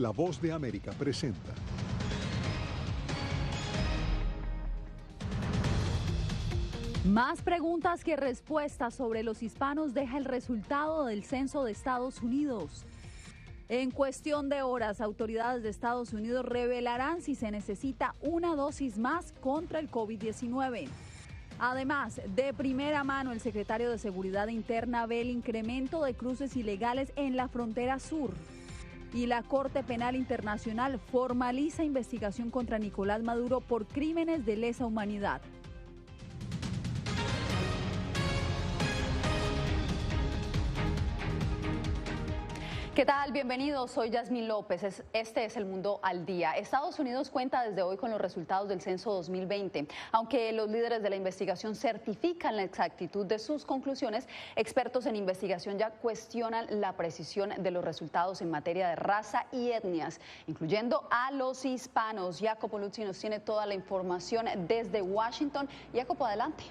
La Voz de América presenta. Más preguntas que respuestas sobre los hispanos deja el resultado del censo de Estados Unidos. En cuestión de horas, autoridades de Estados Unidos revelarán si se necesita una dosis más contra el COVID-19. Además, de primera mano, el secretario de Seguridad Interna ve el incremento de cruces ilegales en la frontera sur. Y la Corte Penal Internacional formaliza investigación contra Nicolás Maduro por crímenes de lesa humanidad. ¿Qué tal? Bienvenidos, soy Yasmín López. Este es El Mundo al Día. Estados Unidos cuenta desde hoy con los resultados del censo 2020. Aunque los líderes de la investigación certifican la exactitud de sus conclusiones, expertos en investigación ya cuestionan la precisión de los resultados en materia de raza y etnias, incluyendo a los hispanos. Jacopo Luzzi nos tiene toda la información desde Washington. Jacopo, adelante.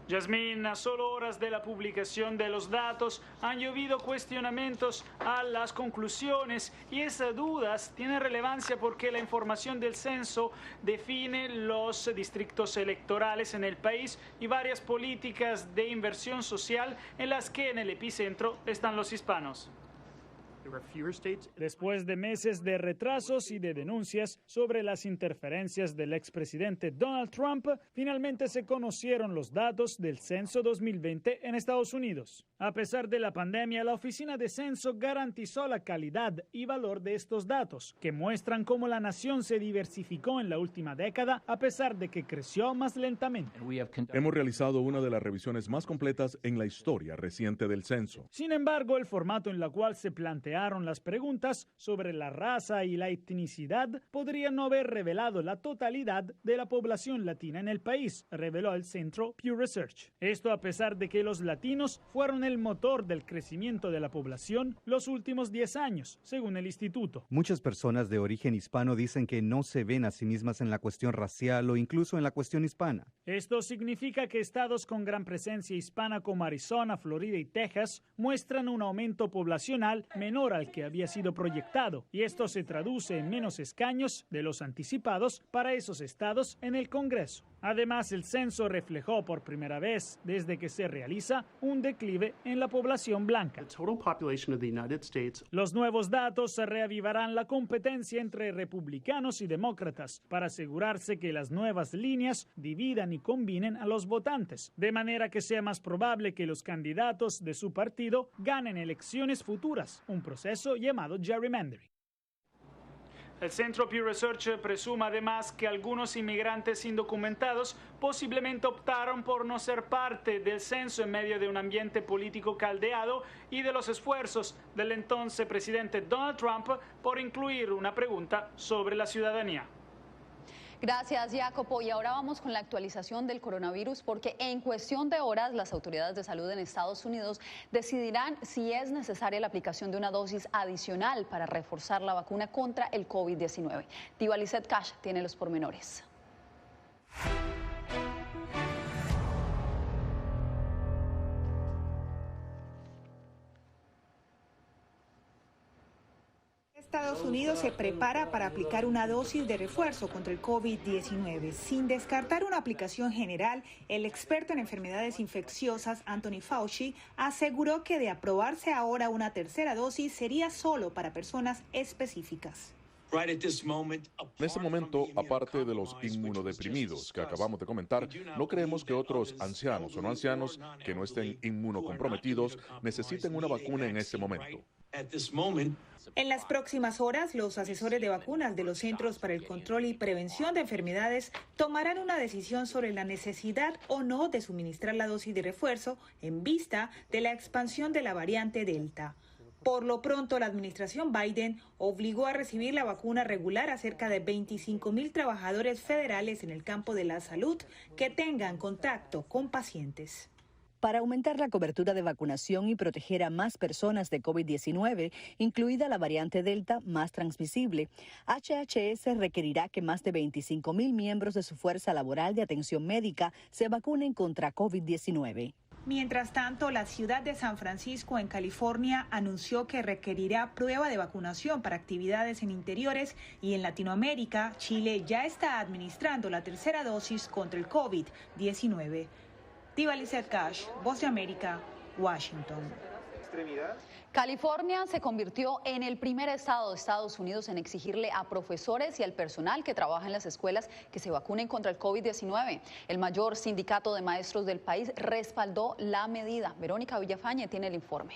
Yasmín, a solo horas de la publicación de los datos han llovido cuestionamientos a las conclusiones y esas dudas tienen relevancia porque la información del censo define los distritos electorales en el país y varias políticas de inversión social en las que en el epicentro están los hispanos. Después de meses de retrasos y de denuncias sobre las interferencias del expresidente Donald Trump, finalmente se conocieron los datos del censo 2020 en Estados Unidos. A pesar de la pandemia, la Oficina de Censo garantizó la calidad y valor de estos datos, que muestran cómo la nación se diversificó en la última década, a pesar de que creció más lentamente. Hemos realizado una de las revisiones más completas en la historia reciente del censo. Sin embargo, el formato en el cual se plantearon las preguntas sobre la raza y la etnicidad podría no haber revelado la totalidad de la población latina en el país, reveló el centro Pew Research. Esto a pesar de que los latinos fueron el motor del crecimiento de la población los últimos 10 años, según el instituto. Muchas personas de origen hispano dicen que no se ven a sí mismas en la cuestión racial o incluso en la cuestión hispana. Esto significa que estados con gran presencia hispana como Arizona, Florida y Texas muestran un aumento poblacional menor al que había sido proyectado, y esto se traduce en menos escaños de los anticipados para esos estados en el Congreso. Además, el censo reflejó por primera vez desde que se realiza un declive en la población blanca. Los nuevos datos reavivarán la competencia entre republicanos y demócratas para asegurarse que las nuevas líneas dividan y combinen a los votantes, de manera que sea más probable que los candidatos de su partido ganen elecciones futuras, un proceso llamado gerrymandering. El centro Pew Research presume además que algunos inmigrantes indocumentados posiblemente optaron por no ser parte del censo en medio de un ambiente político caldeado y de los esfuerzos del entonces presidente Donald Trump por incluir una pregunta sobre la ciudadanía. Gracias, Jacopo. Y ahora vamos con la actualización del coronavirus, porque en cuestión de horas las autoridades de salud en Estados Unidos decidirán si es necesaria la aplicación de una dosis adicional para reforzar la vacuna contra el COVID-19. Diva Lizeth Cash tiene los pormenores. Estados Unidos se prepara para aplicar una dosis de refuerzo contra el COVID-19. Sin descartar una aplicación general, el experto en enfermedades infecciosas, Anthony Fauci, aseguró que de aprobarse ahora una tercera dosis sería solo para personas específicas. En este momento, aparte de los inmunodeprimidos que acabamos de comentar, no creemos que otros ancianos o no ancianos que no estén inmunocomprometidos necesiten una vacuna en este momento. En las próximas horas, los asesores de vacunas de los Centros para el Control y Prevención de Enfermedades tomarán una decisión sobre la necesidad o no de suministrar la dosis de refuerzo en vista de la expansión de la variante Delta. Por lo pronto, la administración Biden obligó a recibir la vacuna regular a cerca de 25,000 trabajadores federales en el campo de la salud que tengan contacto con pacientes. Para aumentar la cobertura de vacunación y proteger a más personas de COVID-19, incluida la variante Delta más transmisible, HHS requerirá que más de 25,000 miembros de su fuerza laboral de atención médica se vacunen contra COVID-19. Mientras tanto, la ciudad de San Francisco, en California, anunció que requerirá prueba de vacunación para actividades en interiores, y en Latinoamérica, Chile ya está administrando la tercera dosis contra el COVID-19. Diva Lizeth Cash, Voz de América, Washington. California se convirtió en el primer estado de Estados Unidos en exigirle a profesores y al personal que trabaja en las escuelas que se vacunen contra el COVID-19. El mayor sindicato de maestros del país respaldó la medida. Verónica Villafañe tiene el informe.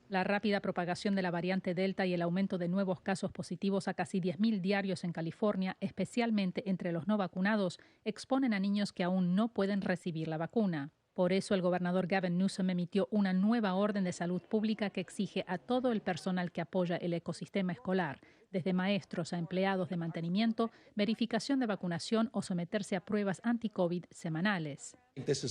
La rápida propagación de la variante Delta y el aumento de nuevos casos positivos a casi 10.000 diarios en California, especialmente entre los no vacunados, exponen a niños que aún no pueden recibir la vacuna. Por eso el gobernador Gavin Newsom emitió una nueva orden de salud pública que exige a todo el personal que apoya el ecosistema escolar, desde maestros a empleados de mantenimiento, verificación de vacunación o someterse a pruebas anti-COVID semanales. Esto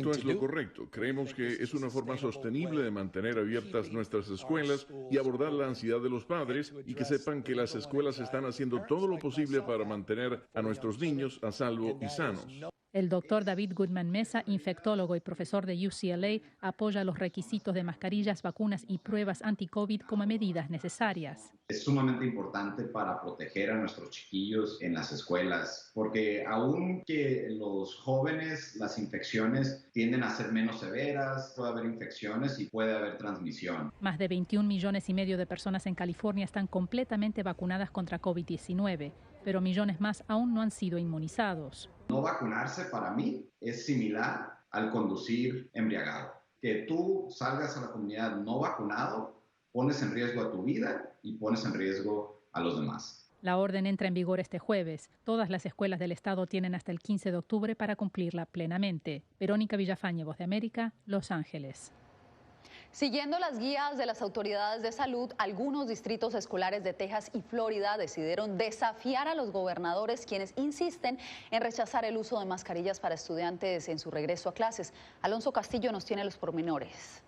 es lo correcto. Creemos que es una forma sostenible de mantener abiertas nuestras escuelas y abordar la ansiedad de los padres, y que sepan que las escuelas están haciendo todo lo posible para mantener a nuestros niños a salvo y sanos. El doctor David Goodman Mesa, infectólogo y profesor de UCLA, apoya los requisitos de mascarillas, vacunas y pruebas anti-COVID como medidas necesarias. Es sumamente importante para proteger a nuestros chiquillos en las escuelas, porque aunque los jóvenes, las infecciones tienden a ser menos severas, puede haber infecciones y puede haber transmisión. Más de 21 millones y medio de personas en California están completamente vacunadas contra COVID-19, pero millones más aún no han sido inmunizados. No vacunarse para mí es similar al conducir embriagado. Que tú salgas a la comunidad no vacunado, pones en riesgo a tu vida y pones en riesgo a los demás. La orden entra en vigor este jueves. Todas las escuelas del estado tienen hasta el 15 de octubre para cumplirla plenamente. Verónica Villafañe, Voz de América, Los Ángeles. Siguiendo las guías de las autoridades de salud, algunos distritos escolares de Texas y Florida decidieron desafiar a los gobernadores, quienes insisten en rechazar el uso de mascarillas para estudiantes en su regreso a clases. Alonso Castillo nos tiene los pormenores.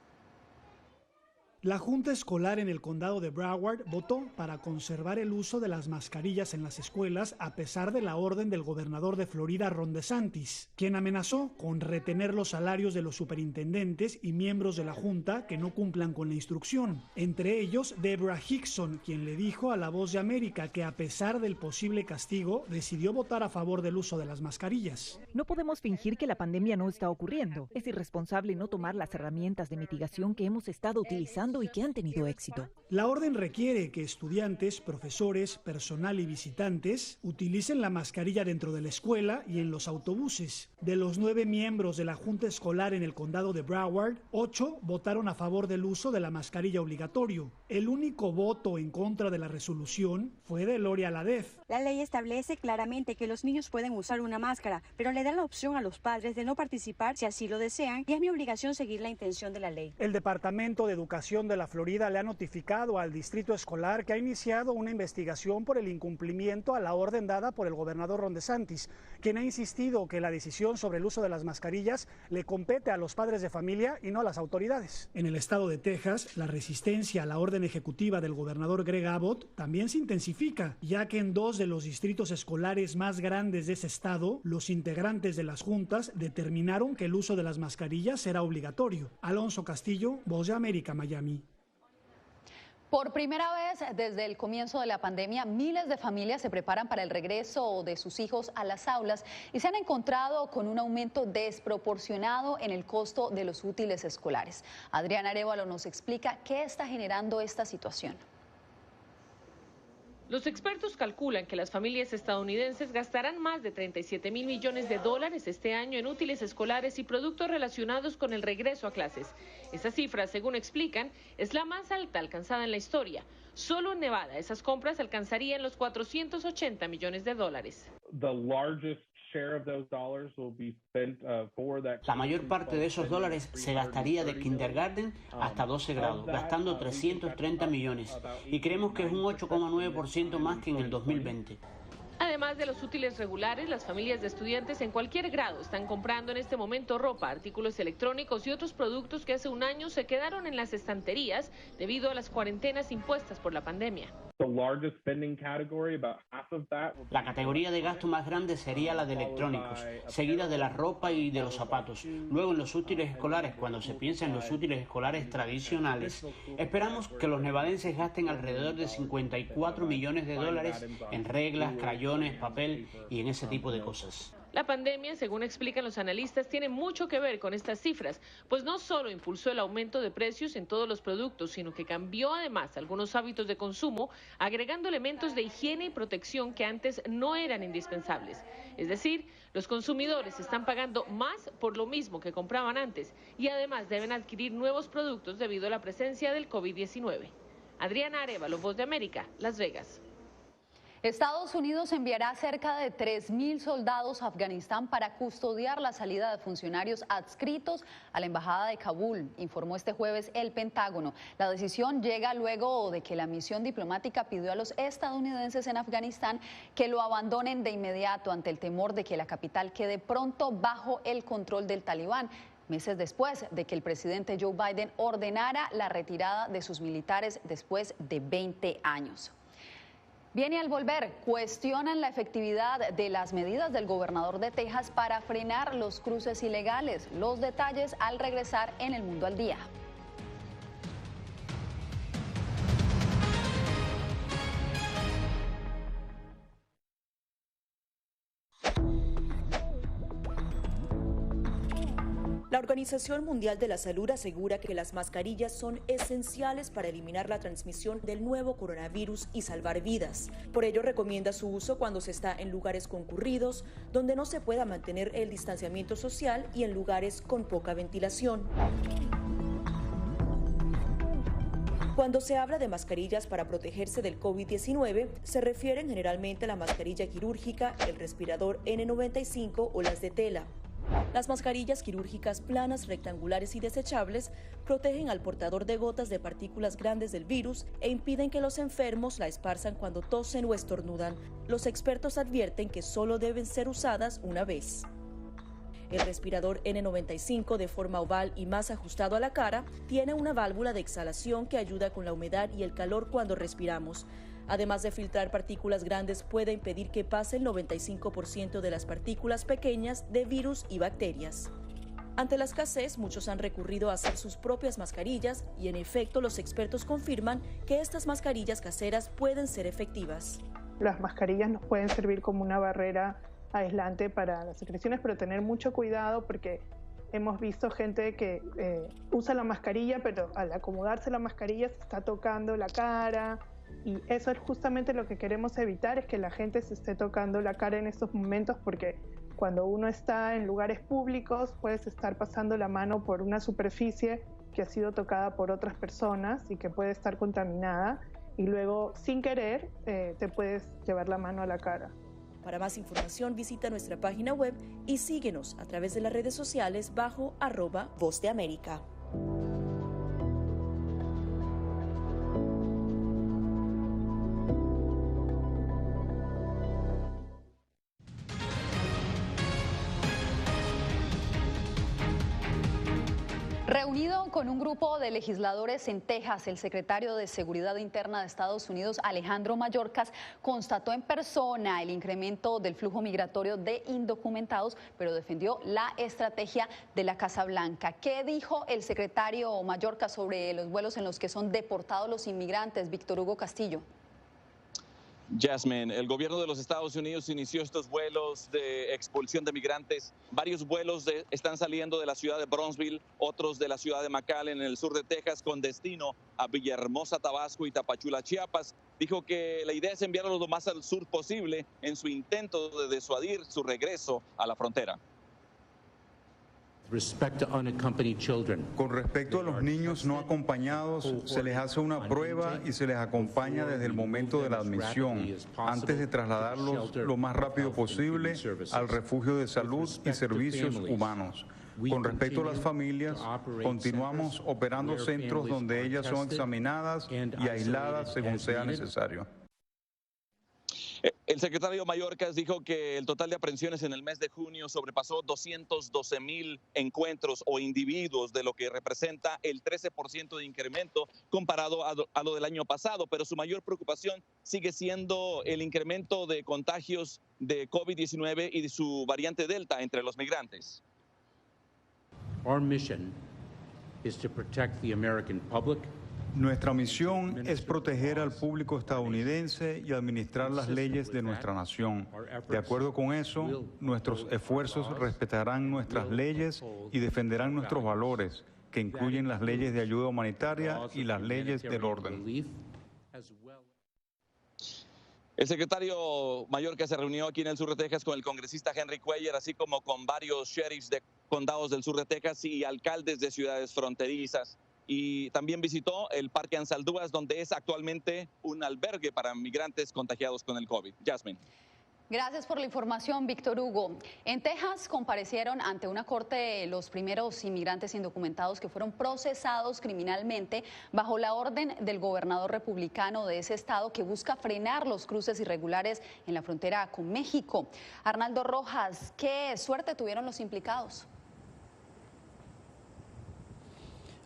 La Junta Escolar en el condado de Broward votó para conservar el uso de las mascarillas en las escuelas a pesar de la orden del gobernador de Florida, Ron DeSantis, quien amenazó con retener los salarios de los superintendentes y miembros de la Junta que no cumplan con la instrucción. Entre ellos, Deborah Hickson, quien le dijo a La Voz de América que a pesar del posible castigo, decidió votar a favor del uso de las mascarillas. No podemos fingir que la pandemia no está ocurriendo. Es irresponsable no tomar las herramientas de mitigación que hemos estado utilizando y que han tenido éxito. La orden requiere que estudiantes, profesores, personal y visitantes utilicen la mascarilla dentro de la escuela y en los autobuses. De los 9 miembros de la Junta Escolar en el condado de Broward, 8 votaron a favor del uso de la mascarilla obligatorio. El único voto en contra de la resolución fue de Lori Aladef. La ley establece claramente que los niños pueden usar una máscara, pero le da la opción a los padres de no participar si así lo desean, y es mi obligación seguir la intención de la ley. El Departamento de Educación de la Florida le ha notificado al distrito escolar que ha iniciado una investigación por el incumplimiento a la orden dada por el gobernador Ron DeSantis, quien ha insistido que la decisión sobre el uso de las mascarillas le compete a los padres de familia y no a las autoridades. En el estado de Texas, la resistencia a la orden ejecutiva del gobernador Greg Abbott también se intensifica, ya que en 2 de los distritos escolares más grandes de ese estado, los integrantes de las juntas determinaron que el uso de las mascarillas será obligatorio. Alonso Castillo, Voz de América, Miami. Por primera vez desde el comienzo de la pandemia, miles de familias se preparan para el regreso de sus hijos a las aulas y se han encontrado con un aumento desproporcionado en el costo de los útiles escolares. Adriana Arévalo nos explica qué está generando esta situación. Los expertos calculan que las familias estadounidenses gastarán más de 37.000 millones de dólares este año en útiles escolares y productos relacionados con el regreso a clases. Esa cifra, según explican, es la más alta alcanzada en la historia. Solo en Nevada, esas compras alcanzarían los 480 millones de dólares. La mayor parte de esos dólares se gastaría de kindergarten hasta 12 grados, gastando 330 millones. Y creemos que es un 8,9% más que en el 2020. Además de los útiles regulares, las familias de estudiantes en cualquier grado están comprando en este momento ropa, artículos electrónicos y otros productos que hace un año se quedaron en las estanterías debido a las cuarentenas impuestas por la pandemia. La categoría de gasto más grande sería la de electrónicos, seguida de la ropa y de los zapatos. Luego en los útiles escolares, cuando se piensa en los útiles escolares tradicionales, esperamos que los nevadenses gasten alrededor de 54 millones de dólares en reglas, crayones, papel y en ese tipo de cosas. La pandemia, según explican los analistas, tiene mucho que ver con estas cifras, pues no solo impulsó el aumento de precios en todos los productos, sino que cambió además algunos hábitos de consumo, agregando elementos de higiene y protección que antes no eran indispensables. Es decir, los consumidores están pagando más por lo mismo que compraban antes y además deben adquirir nuevos productos debido a la presencia del COVID-19. Adriana Arévalo, Voz de América, Las Vegas. Estados Unidos enviará cerca de 3.000 soldados a Afganistán para custodiar la salida de funcionarios adscritos a la Embajada de Kabul, informó este jueves el Pentágono. La decisión llega luego de que la misión diplomática pidió a los estadounidenses en Afganistán que lo abandonen de inmediato ante el temor de que la capital quede pronto bajo el control del Talibán, meses después de que el presidente Joe Biden ordenara la retirada de sus militares después de 20 años. Bien, y al volver, cuestionan la efectividad de las medidas del gobernador de Texas para frenar los cruces ilegales. Los detalles al regresar en El Mundo al Día. La Organización Mundial de la Salud asegura que las mascarillas son esenciales para eliminar la transmisión del nuevo coronavirus y salvar vidas. Por ello, recomienda su uso cuando se está en lugares concurridos, donde no se pueda mantener el distanciamiento social y en lugares con poca ventilación. Cuando se habla de mascarillas para protegerse del COVID-19, se refieren generalmente a la mascarilla quirúrgica, el respirador N95 o las de tela. Las mascarillas quirúrgicas planas, rectangulares y desechables protegen al portador de gotas de partículas grandes del virus e impiden que los enfermos la esparzan cuando tosen o estornudan. Los expertos advierten que solo deben ser usadas una vez. El respirador N95, de forma oval y más ajustado a la cara, tiene una válvula de exhalación que ayuda con la humedad y el calor cuando respiramos. Además de filtrar partículas grandes, puede impedir que pase el 95% de las partículas pequeñas de virus y bacterias. Ante la escasez, muchos han recurrido a hacer sus propias mascarillas y, en efecto, los expertos confirman que estas mascarillas caseras pueden ser efectivas. Las mascarillas nos pueden servir como una barrera aislante para las secreciones, pero tener mucho cuidado porque hemos visto gente que usa la mascarilla, pero al acomodarse la mascarilla se está tocando la cara. Y eso es justamente lo que queremos evitar, es que la gente se esté tocando la cara en estos momentos, porque cuando uno está en lugares públicos puedes estar pasando la mano por una superficie que ha sido tocada por otras personas y que puede estar contaminada y luego sin querer te puedes llevar la mano a la cara. Para más información visita nuestra página web y síguenos a través de las redes sociales bajo @Voz de América. Reunido con un grupo de legisladores en Texas, el secretario de Seguridad Interna de Estados Unidos, Alejandro Mayorkas, constató en persona el incremento del flujo migratorio de indocumentados, pero defendió la estrategia de la Casa Blanca. ¿Qué dijo el secretario Mayorkas sobre los vuelos en los que son deportados los inmigrantes? Víctor Hugo Castillo. Jasmine, el gobierno de los Estados Unidos inició estos vuelos de expulsión de migrantes. Varios vuelos están saliendo de la ciudad de Brownsville, otros de la ciudad de McAllen, en el sur de Texas, con destino a Villahermosa, Tabasco y Tapachula, Chiapas. Dijo que la idea es enviarlos lo más al sur posible en su intento de disuadir su regreso a la frontera. Con respecto a los niños no acompañados, se les hace una prueba y se les acompaña desde el momento de la admisión, antes de trasladarlos lo más rápido posible al refugio de salud y servicios humanos. Con respecto a las familias, continuamos operando centros donde ellas son examinadas y aisladas según sea necesario. El secretario Mayorkas dijo que el total de aprehensiones en el mes de junio sobrepasó 212,000 encuentros o individuos, de lo que representa el 13% de incremento comparado a lo del año pasado, pero su mayor preocupación sigue siendo el incremento de contagios de COVID-19 y de su variante Delta entre los migrantes. Our mission is to protect the American public. Nuestra misión es proteger al público estadounidense y administrar las leyes de nuestra nación. De acuerdo con eso, nuestros esfuerzos respetarán nuestras leyes y defenderán nuestros valores, que incluyen las leyes de ayuda humanitaria y las leyes del orden. El secretario Mayorkas se reunió aquí en el sur de Texas con el congresista Henry Cuellar, así como con varios sheriffs de condados del sur de Texas y alcaldes de ciudades fronterizas. Y también visitó el Parque Ansaldúas, donde es actualmente un albergue para migrantes contagiados con el COVID. Jasmine. Gracias por la información, Víctor Hugo. En Texas comparecieron ante una corte los primeros inmigrantes indocumentados que fueron procesados criminalmente bajo la orden del gobernador republicano de ese estado que busca frenar los cruces irregulares en la frontera con México. Arnaldo Rojas, ¿qué suerte tuvieron los implicados?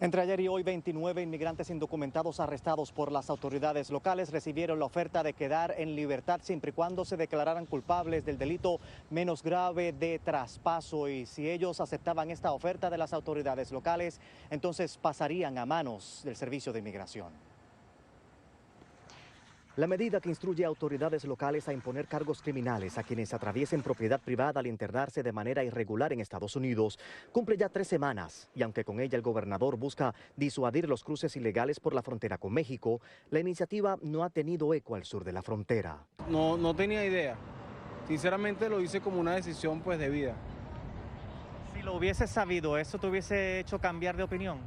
Entre ayer y hoy, 29 inmigrantes indocumentados arrestados por las autoridades locales recibieron la oferta de quedar en libertad siempre y cuando se declararan culpables del delito menos grave de traspaso. Y si ellos aceptaban esta oferta de las autoridades locales, entonces pasarían a manos del Servicio de Inmigración. La medida que instruye a autoridades locales a imponer cargos criminales a quienes atraviesen propiedad privada al internarse de manera irregular en Estados Unidos cumple ya 3 semanas y aunque con ella el gobernador busca disuadir los cruces ilegales por la frontera con México, la iniciativa no ha tenido eco al sur de la frontera. No tenía idea. Sinceramente lo hice como una decisión pues de vida. Si lo hubiese sabido, ¿eso te hubiese hecho cambiar de opinión?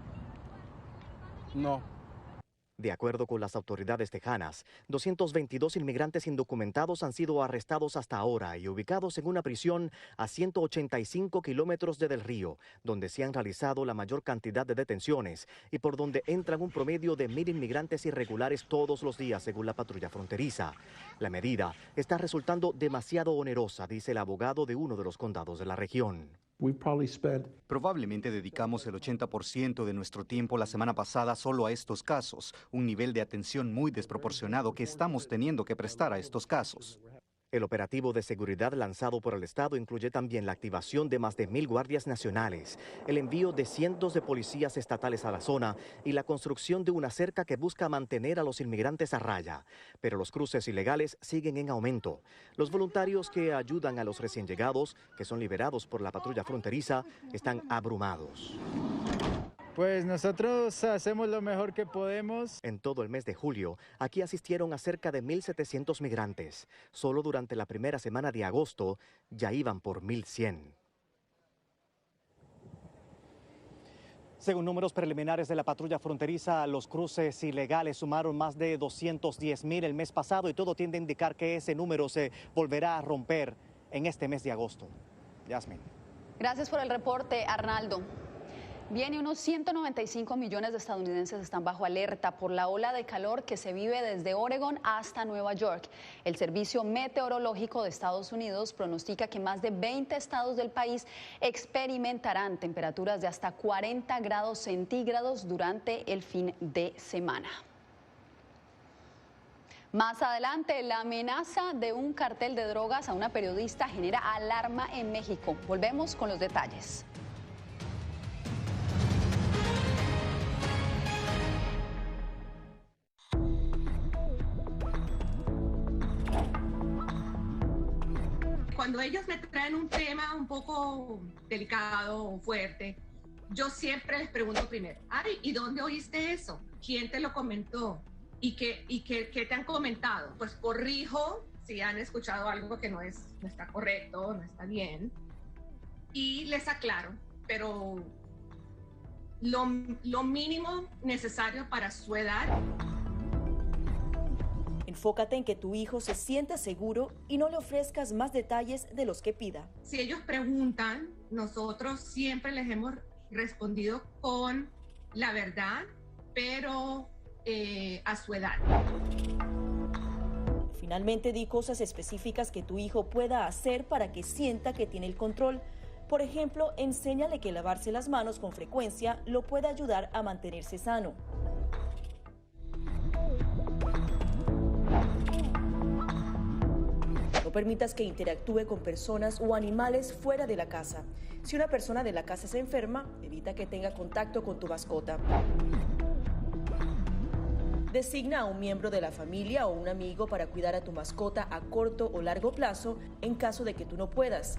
No. De acuerdo con las autoridades tejanas, 222 inmigrantes indocumentados han sido arrestados hasta ahora y ubicados en una prisión a 185 kilómetros de Del Río, donde se han realizado la mayor cantidad de detenciones y por donde entran un promedio de 1,000 inmigrantes irregulares todos los días, según la patrulla fronteriza. La medida está resultando demasiado onerosa, dice el abogado de uno de los condados de la región. Probablemente dedicamos el 80% de nuestro tiempo la semana pasada solo a estos casos, un nivel de atención muy desproporcionado que estamos teniendo que prestar a estos casos. El operativo de seguridad lanzado por el Estado incluye también la activación de más de 1,000 guardias nacionales, el envío de cientos de policías estatales a la zona y la construcción de una cerca que busca mantener a los inmigrantes a raya. Pero los cruces ilegales siguen en aumento. Los voluntarios que ayudan a los recién llegados, que son liberados por la patrulla fronteriza, están abrumados. Pues nosotros hacemos lo mejor que podemos. En todo el mes de julio, aquí asistieron a cerca de 1,700 migrantes. Solo durante la primera semana de agosto ya iban por 1,100. Según números preliminares de la patrulla fronteriza, los cruces ilegales sumaron más de 210,000 el mes pasado y todo tiende a indicar que ese número se volverá a romper en este mes de agosto. Yasmin. Gracias por el reporte, Arnaldo. Bien, y unos 195 millones de estadounidenses están bajo alerta por la ola de calor que se vive desde Oregón hasta Nueva York. El Servicio Meteorológico de Estados Unidos pronostica que más de 20 estados del país experimentarán temperaturas de hasta 40 grados centígrados durante el fin de semana. Más adelante, la amenaza de un cartel de drogas a una periodista genera alarma en México. Volvemos con los detalles. Cuando ellos me traen un tema un poco delicado o fuerte, yo siempre les pregunto primero, ay, ¿y dónde oíste eso? ¿Quién te lo comentó? ¿Y qué te han comentado? Pues corrijo si han escuchado algo que no está correcto, no está bien, y les aclaro, pero lo mínimo necesario para su edad. Enfócate en que tu hijo se sienta seguro y no le ofrezcas más detalles de los que pida. Si ellos preguntan, nosotros siempre les hemos respondido con la verdad, pero a su edad. Finalmente, di cosas específicas que tu hijo pueda hacer para que sienta que tiene el control. Por ejemplo, enséñale que lavarse las manos con frecuencia lo puede ayudar a mantenerse sano. No permitas que interactúe con personas o animales fuera de la casa. Si una persona de la casa se enferma, evita que tenga contacto con tu mascota. Designa a un miembro de la familia o un amigo para cuidar a tu mascota a corto o largo plazo en caso de que tú no puedas.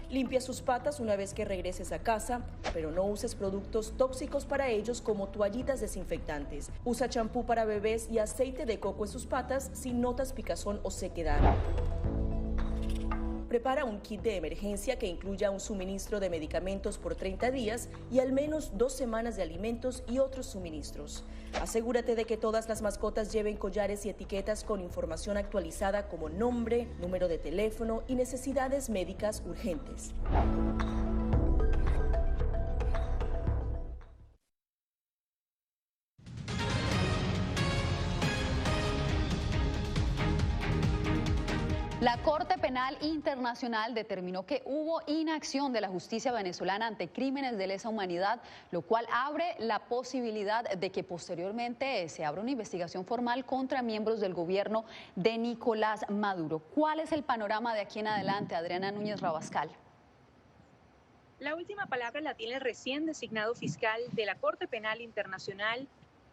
Limpia sus patas una vez que regreses a casa, pero no uses productos tóxicos para ellos como toallitas desinfectantes. Usa champú para bebés y aceite de coco en sus patas si notas picazón o sequedad. Prepara un kit de emergencia que incluya un suministro de medicamentos por 30 días y al menos 2 semanas de alimentos y otros suministros. Asegúrate de que todas las mascotas lleven collares y etiquetas con información actualizada como nombre, número de teléfono y necesidades médicas urgentes. La Corte Penal Internacional determinó que hubo inacción de la justicia venezolana ante crímenes de lesa humanidad, lo cual abre la posibilidad de que posteriormente se abra una investigación formal contra miembros del gobierno de Nicolás Maduro. ¿Cuál es el panorama de aquí en adelante, Adriana Núñez Rabascal? La última palabra la tiene el recién designado fiscal de la Corte Penal Internacional,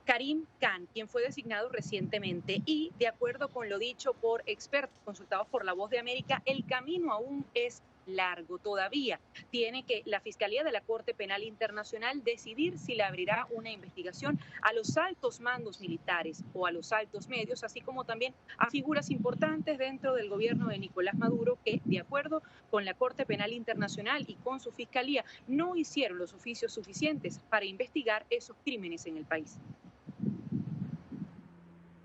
Karim Khan, quien fue designado recientemente, y de acuerdo con lo dicho por expertos consultados por La Voz de América, el camino aún es largo todavía. Tiene que la Fiscalía de la Corte Penal Internacional decidir si le abrirá una investigación a los altos mandos militares o a los altos medios, así como también a figuras importantes dentro del gobierno de Nicolás Maduro que, de acuerdo con la Corte Penal Internacional y con su Fiscalía, no hicieron los oficios suficientes para investigar esos crímenes en el país.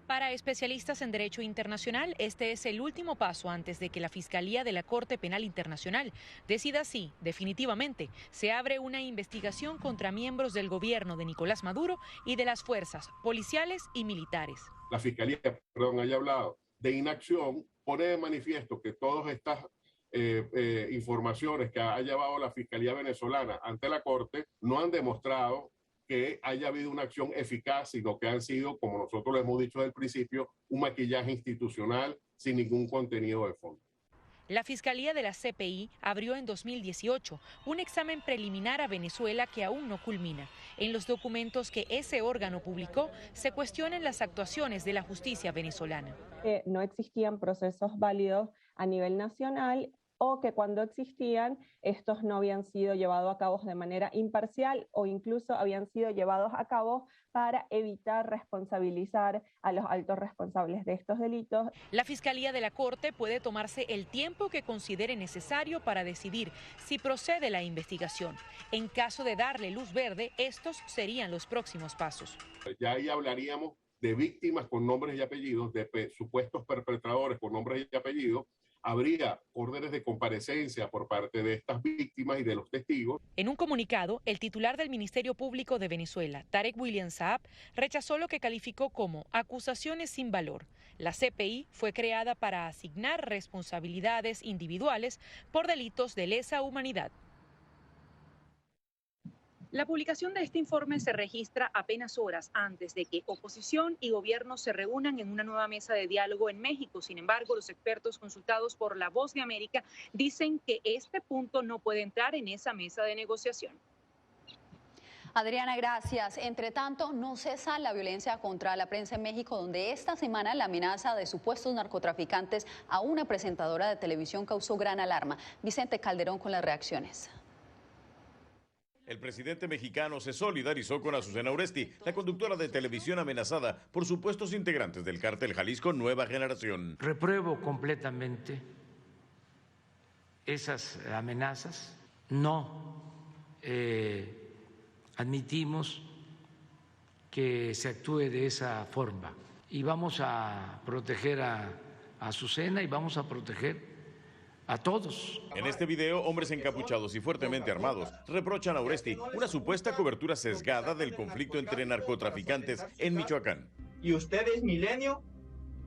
Para especialistas en derecho internacional, este es el último paso antes de que la Fiscalía de la Corte Penal Internacional decida si, definitivamente, se abre una investigación contra miembros del gobierno de Nicolás Maduro y de las fuerzas policiales y militares. La Fiscalía, haya hablado de inacción, pone de manifiesto que todas estas informaciones que ha llevado la Fiscalía venezolana ante la Corte no han demostrado que haya habido una acción eficaz, sino que han sido, como nosotros lo hemos dicho desde el principio, un maquillaje institucional sin ningún contenido de fondo. La Fiscalía de la CPI abrió en 2018 un examen preliminar a Venezuela que aún no culmina. En los documentos que ese órgano publicó se cuestionan las actuaciones de la justicia venezolana. No existían procesos válidos a nivel nacional, o que cuando existían, estos no habían sido llevados a cabo de manera imparcial o incluso habían sido llevados a cabo para evitar responsabilizar a los altos responsables de estos delitos. La Fiscalía de la Corte puede tomarse el tiempo que considere necesario para decidir si procede la investigación. En caso de darle luz verde, estos serían los próximos pasos. Ya ahí hablaríamos de víctimas con nombres y apellidos, de supuestos perpetradores con nombres y apellidos. Habría órdenes de comparecencia por parte de estas víctimas y de los testigos. En un comunicado, el titular del Ministerio Público de Venezuela, Tarek William Saab, rechazó lo que calificó como acusaciones sin valor. La CPI fue creada para asignar responsabilidades individuales por delitos de lesa humanidad. La publicación de este informe se registra apenas horas antes de que oposición y gobierno se reúnan en una nueva mesa de diálogo en México. Sin embargo, los expertos consultados por La Voz de América dicen que este punto no puede entrar en esa mesa de negociación. Adriana, gracias. Entre tanto, no cesa la violencia contra la prensa en México, donde esta semana la amenaza de supuestos narcotraficantes a una presentadora de televisión causó gran alarma. Vicente Calderón con las reacciones. El presidente mexicano se solidarizó con Azucena Oresti, la conductora de televisión amenazada por supuestos integrantes del cártel Jalisco Nueva Generación. Repruebo completamente esas amenazas. No admitimos que se actúe de esa forma. Y vamos a proteger a Azucena y vamos a proteger a todos. En este video, hombres encapuchados y fuertemente armados reprochan a Oresti una supuesta cobertura sesgada del conflicto entre narcotraficantes en Michoacán. ¿Y usted es Milenio?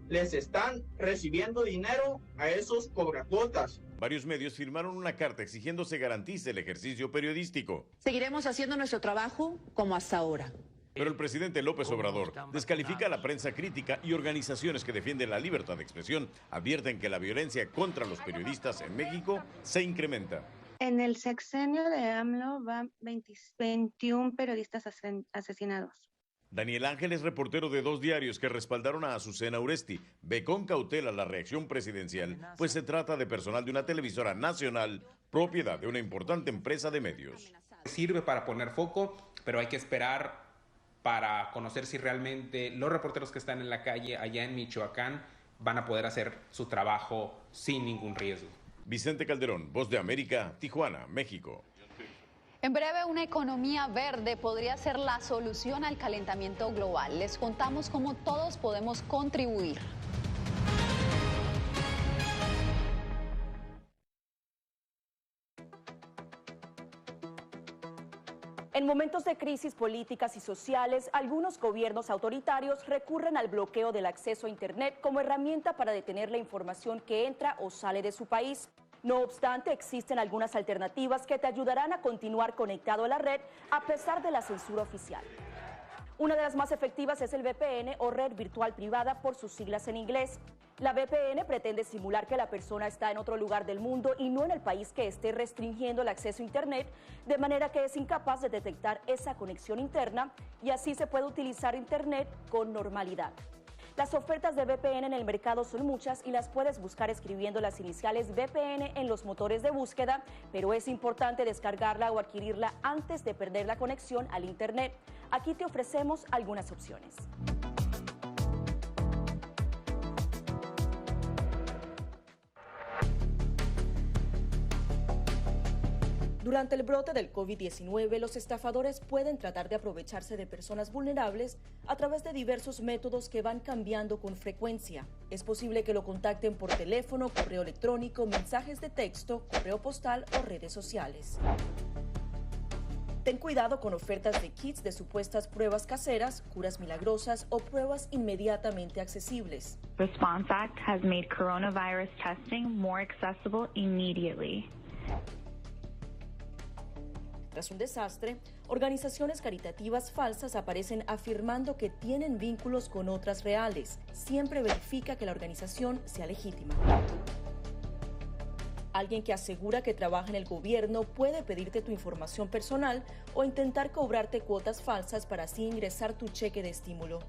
les están recibiendo dinero a esos cobracuotas. Varios medios firmaron una carta exigiendo se garantice el ejercicio periodístico. Seguiremos haciendo nuestro trabajo como hasta ahora. Pero el presidente López Obrador descalifica a la prensa crítica y organizaciones que defienden la libertad de expresión advierten que la violencia contra los periodistas en México se incrementa. En el sexenio de AMLO van 21 periodistas asesinados. Daniel Ángel es reportero de 2 diarios que respaldaron a Azucena Uresti. Ve con cautela la reacción presidencial, pues se trata de personal de una televisora nacional, propiedad de una importante empresa de medios. Sirve para poner foco, pero hay que esperar para conocer si realmente los reporteros que están en la calle allá en Michoacán van a poder hacer su trabajo sin ningún riesgo. Vicente Calderón, Voz de América, Tijuana, México. En breve, una economía verde podría ser la solución al calentamiento global. Les contamos cómo todos podemos contribuir. En momentos de crisis políticas y sociales, algunos gobiernos autoritarios recurren al bloqueo del acceso a Internet como herramienta para detener la información que entra o sale de su país. No obstante, existen algunas alternativas que te ayudarán a continuar conectado a la red a pesar de la censura oficial. Una de las más efectivas es el VPN o red virtual privada por sus siglas en inglés. La VPN pretende simular que la persona está en otro lugar del mundo y no en el país que esté restringiendo el acceso a Internet, de manera que es incapaz de detectar esa conexión interna y así se puede utilizar Internet con normalidad. Las ofertas de VPN en el mercado son muchas y las puedes buscar escribiendo las iniciales VPN en los motores de búsqueda, pero es importante descargarla o adquirirla antes de perder la conexión al Internet. Aquí te ofrecemos algunas opciones. Durante el brote del COVID-19, los estafadores pueden tratar de aprovecharse de personas vulnerables a través de diversos métodos que van cambiando con frecuencia. Es posible que lo contacten por teléfono, correo electrónico, mensajes de texto, correo postal o redes sociales. Ten cuidado con ofertas de kits de supuestas pruebas caseras, curas milagrosas o pruebas inmediatamente accesibles. Response Act has made coronavirus testing more accessible immediately. Tras un desastre, organizaciones caritativas falsas aparecen afirmando que tienen vínculos con otras reales. Siempre verifica que la organización sea legítima. Alguien que asegura que trabaja en el gobierno puede pedirte tu información personal o intentar cobrarte cuotas falsas para así ingresar tu cheque de estímulo.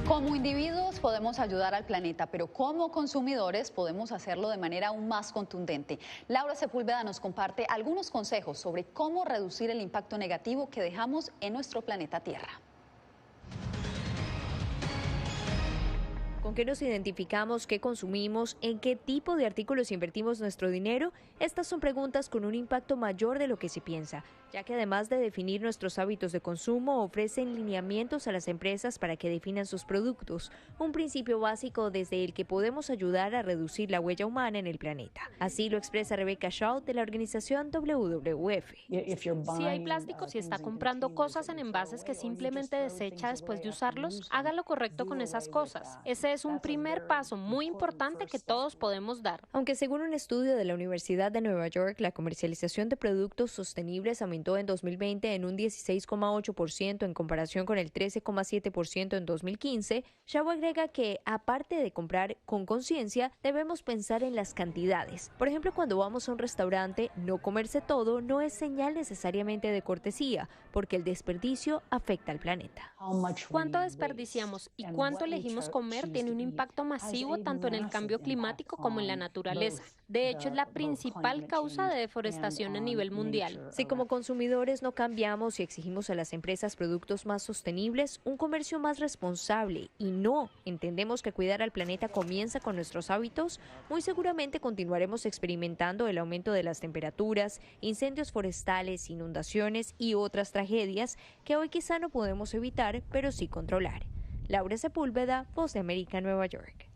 Como individuos podemos ayudar al planeta, pero como consumidores podemos hacerlo de manera aún más contundente. Laura Sepúlveda nos comparte algunos consejos sobre cómo reducir el impacto negativo que dejamos en nuestro planeta Tierra. ¿Con qué nos identificamos, qué consumimos, en qué tipo de artículos invertimos nuestro dinero? Estas son preguntas con un impacto mayor de lo que se piensa, ya que además de definir nuestros hábitos de consumo, ofrecen lineamientos a las empresas para que definan sus productos, un principio básico desde el que podemos ayudar a reducir la huella humana en el planeta. Así lo expresa Rebecca Shaw de la organización WWF. Si hay plásticos y está comprando cosas en envases que simplemente desecha después de usarlos, haga lo correcto con esas cosas. Ese es un primer paso muy importante que todos podemos dar. Aunque según un estudio de la Universidad de Nueva York, la comercialización de productos sostenibles aumentó en 2020 en un 16,8% en comparación con el 13,7% en 2015, Shaw agrega que, aparte de comprar con conciencia, debemos pensar en las cantidades. Por ejemplo, cuando vamos a un restaurante, no comerse todo no es señal necesariamente de cortesía, porque el desperdicio afecta al planeta. ¿Cuánto desperdiciamos y cuánto elegimos comer tiene un impacto masivo tanto en el cambio climático como en la naturaleza? De hecho, es la principal causa de deforestación a nivel mundial. Si como consumidores no cambiamos y exigimos a las empresas productos más sostenibles, un comercio más responsable y no entendemos que cuidar al planeta comienza con nuestros hábitos, muy seguramente continuaremos experimentando el aumento de las temperaturas, incendios forestales, inundaciones y otras tragedias que hoy quizá no podemos evitar, pero sí controlar. Laura Sepúlveda, Voz de América, Nueva York.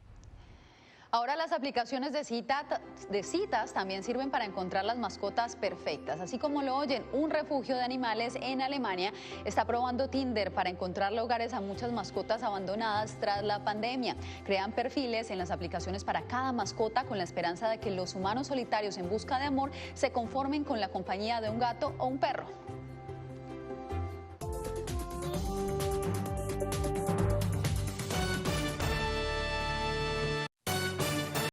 Ahora las aplicaciones de citas también sirven para encontrar las mascotas perfectas. Así como lo oyen, un refugio de animales en Alemania está probando Tinder para encontrarle hogares a muchas mascotas abandonadas tras la pandemia. Crean perfiles en las aplicaciones para cada mascota con la esperanza de que los humanos solitarios en busca de amor se conformen con la compañía de un gato o un perro.